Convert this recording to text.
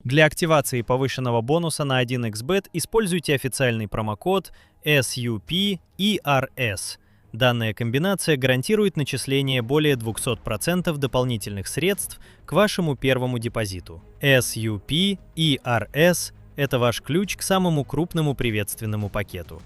Для активации повышенного бонуса на 1xbet используйте официальный промокод SUPERS. Данная комбинация гарантирует начисление более 200% дополнительных средств к вашему первому депозиту. SUPERS – это ваш ключ к самому крупному приветственному пакету.